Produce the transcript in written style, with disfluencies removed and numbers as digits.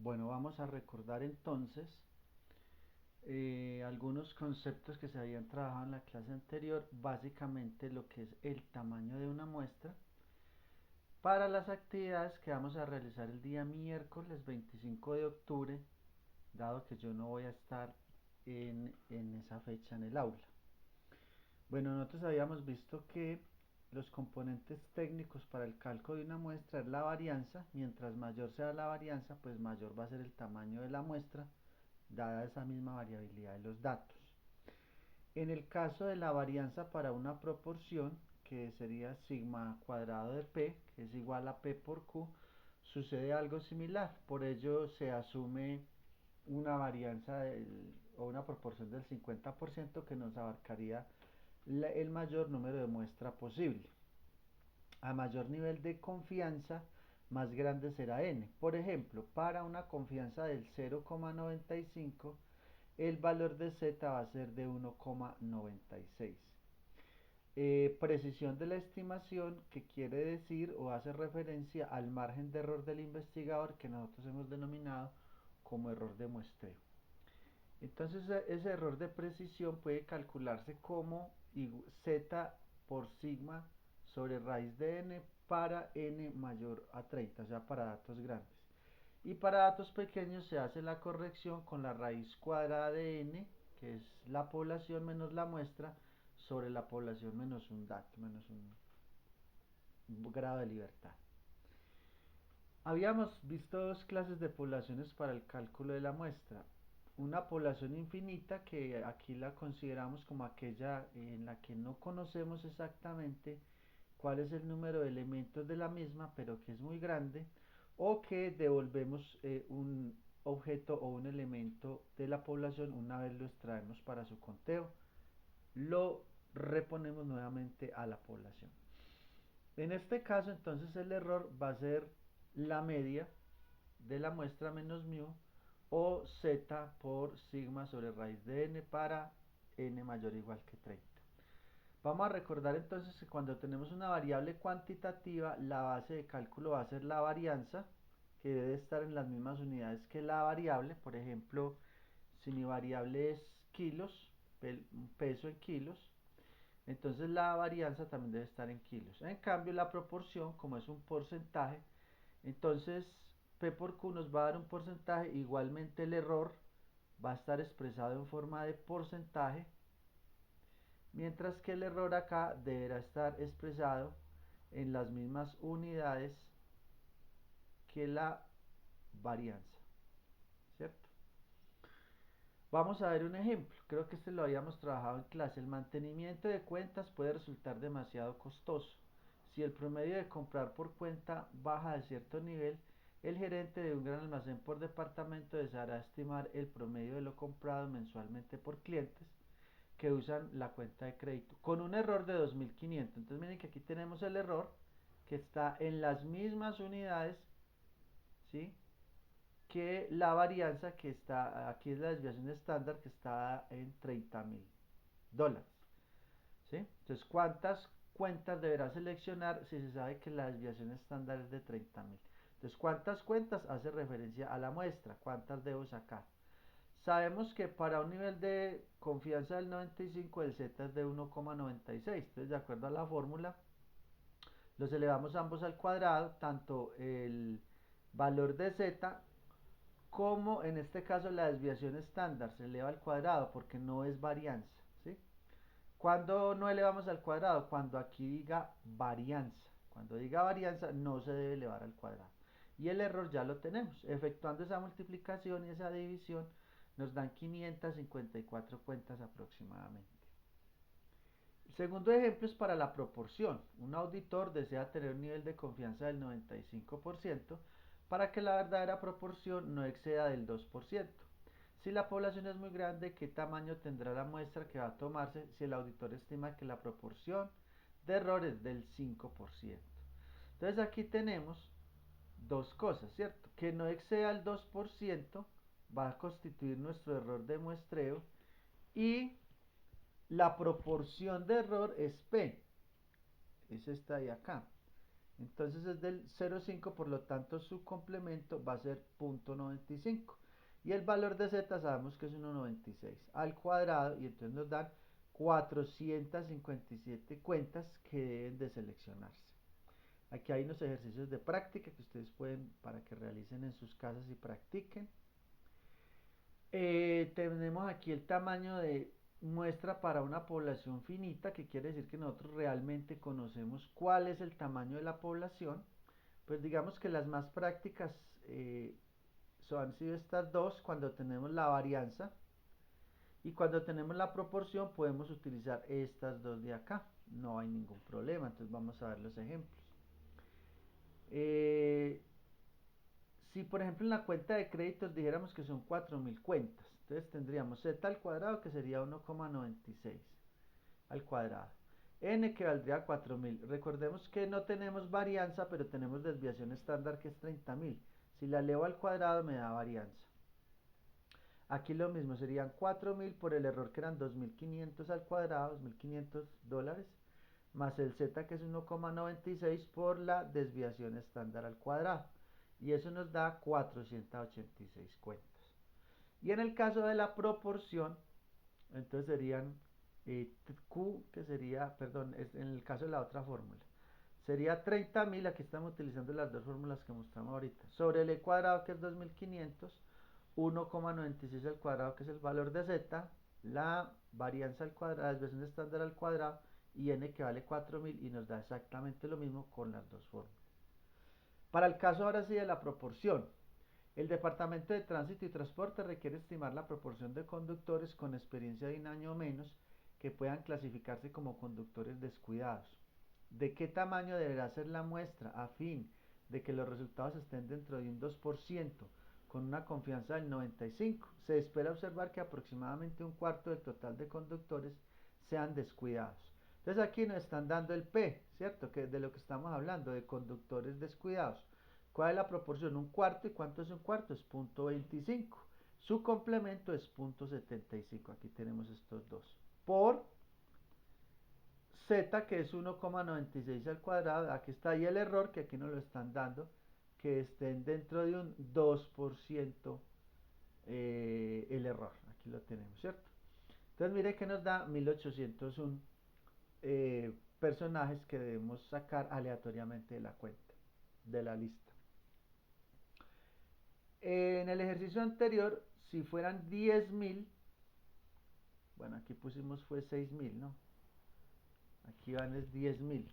Bueno, vamos a recordar entonces algunos conceptos que se habían trabajado en la clase anterior, básicamente lo que es el tamaño de una muestra, para las actividades que vamos a realizar el día miércoles 25 de octubre, dado que yo no voy a estar en esa fecha en el aula. Bueno, nosotros habíamos visto que los componentes técnicos para el cálculo de una muestra es la varianza. Mientras mayor sea la varianza, pues mayor va a ser el tamaño de la muestra, dada esa misma variabilidad de los datos. En el caso de la varianza para una proporción, que sería sigma cuadrado de p, que es igual a p por q, sucede algo similar. Por ello se asume una varianza o una proporción del 50% que nos abarcaría el mayor número de muestra posible. A mayor nivel de confianza, más grande será n. Por ejemplo, para una confianza del 0,95, el valor de z va a ser de 1,96. Precisión de la estimación, que quiere decir o hace referencia al margen de error del investigador, que nosotros hemos denominado como error de muestreo. Entonces ese error de precisión puede calcularse como z por sigma sobre raíz de n para n mayor a 30, o sea, para datos grandes. Y para datos pequeños se hace la corrección con la raíz cuadrada de n, que es la población menos la muestra, sobre la población menos un dato, menos un grado de libertad. Habíamos visto dos clases de poblaciones para el cálculo de la muestra. Una población infinita, que aquí la consideramos como aquella en la que no conocemos exactamente cuál es el número de elementos de la misma, pero que es muy grande, o que devolvemos un objeto o un elemento de la población una vez lo extraemos para su conteo, lo reponemos nuevamente a la población. En este caso, entonces, el error va a ser la media de la muestra menos mu, o z por sigma sobre raíz de n para n mayor o igual que 30. Vamos a recordar entonces que cuando tenemos una variable cuantitativa, la base de cálculo va a ser la varianza, que debe estar en las mismas unidades que la variable. Por ejemplo, si mi variable es kilos, peso en kilos, entonces la varianza también debe estar en kilos. En cambio, la proporción, como es un porcentaje, entonces p por q nos va a dar un porcentaje. Igualmente el error va a estar expresado en forma de porcentaje, mientras que el error acá deberá estar expresado en las mismas unidades que la varianza, ¿cierto? Vamos a ver un ejemplo. Creo que este lo habíamos trabajado en clase. El mantenimiento de cuentas puede resultar demasiado costoso. Si el promedio de comprar por cuenta baja de cierto nivel, el gerente de un gran almacén por departamento deseará estimar el promedio de lo comprado mensualmente por clientes que usan la cuenta de crédito, con un error de 2500. Entonces miren que aquí tenemos el error que está en las mismas unidades, ¿sí?, que la varianza, que está aquí, es la desviación estándar, que está en $30,000. ¿Sí? Entonces, ¿cuántas cuentas deberá seleccionar si se sabe que la desviación estándar es de 30,000? Entonces, ¿cuántas cuentas? Hace referencia a la muestra. ¿Cuántas debo sacar? Sabemos que para un nivel de confianza del 95, el z es de 1,96. Entonces, de acuerdo a la fórmula, los elevamos ambos al cuadrado, tanto el valor de z como en este caso la desviación estándar se eleva al cuadrado porque no es varianza, ¿sí? ¿Cuándo no elevamos al cuadrado? Cuando aquí diga varianza. Cuando diga varianza no se debe elevar al cuadrado. Y el error ya lo tenemos. Efectuando esa multiplicación y esa división nos dan 554 cuentas aproximadamente. El segundo ejemplo es para la proporción. Un auditor desea tener un nivel de confianza del 95% para que la verdadera proporción no exceda del 2%. Si la población es muy grande, ¿qué tamaño tendrá la muestra que va a tomarse si el auditor estima que la proporción de error es del 5%? Entonces aquí tenemos dos cosas, ¿cierto? Que no exceda el 2% va a constituir nuestro error de muestreo, y la proporción de error es P, es esta de acá. Entonces es del 0,5, por lo tanto su complemento va a ser 0,95. Y el valor de z sabemos que es 1,96 al cuadrado, y entonces nos dan 457 cuentas que deben de seleccionarse. Aquí hay unos ejercicios de práctica que ustedes pueden, para que realicen en sus casas y practiquen. Tenemos aquí el tamaño de muestra para una población finita, que quiere decir que nosotros realmente conocemos cuál es el tamaño de la población. Pues digamos que las más prácticas han sido estas dos, cuando tenemos la varianza, y cuando tenemos la proporción podemos utilizar estas dos de acá, no hay ningún problema. Entonces vamos a ver los ejemplos. Eh, si por ejemplo en la cuenta de créditos dijéramos que son 4000 cuentas, entonces tendríamos z al cuadrado, que sería 1,96 al cuadrado, n que valdría 4000. Recordemos que no tenemos varianza, pero tenemos desviación estándar, que es 30.000. Si la elevo al cuadrado me da varianza. Aquí lo mismo, serían 4000 por el error, que eran 2500 al cuadrado, 2500 dólares, más el z, que es 1,96 por la desviación estándar al cuadrado. Y eso nos da 486 cuentas. Y en el caso de la proporción, entonces serían Q, que sería, perdón, en el caso de la otra fórmula, sería 30.000, aquí estamos utilizando las dos fórmulas que mostramos ahorita, sobre el e cuadrado, que es 2500, 1,96 al cuadrado, que es el valor de z, la varianza al cuadrado, la desviación estándar al cuadrado, y n, que vale 4000, y nos da exactamente lo mismo con las dos fórmulas. Para el caso ahora sí de la proporción, el Departamento de Tránsito y Transporte requiere estimar la proporción de conductores con experiencia de un año o menos que puedan clasificarse como conductores descuidados. ¿De qué tamaño deberá ser la muestra a fin de que los resultados estén dentro de un 2%, con una confianza del 95%? Se espera observar que aproximadamente un cuarto del total de conductores sean descuidados. Entonces aquí nos están dando el P, ¿cierto? Que es de lo que estamos hablando, de conductores descuidados. ¿Cuál es la proporción? Un cuarto. ¿Y cuánto es un cuarto? Es 0,25. Su complemento es 0,75. Aquí tenemos estos dos. Por z, que es 1,96 al cuadrado. Aquí está ahí el error, que aquí nos lo están dando, que estén dentro de un 2% el error. Aquí lo tenemos, ¿cierto? Entonces mire que nos da 1801 personajes que debemos sacar aleatoriamente de la cuenta, de la lista. En el ejercicio anterior, si fueran 10.000, bueno, aquí pusimos fue 6.000, ¿no? Aquí van es 10.000.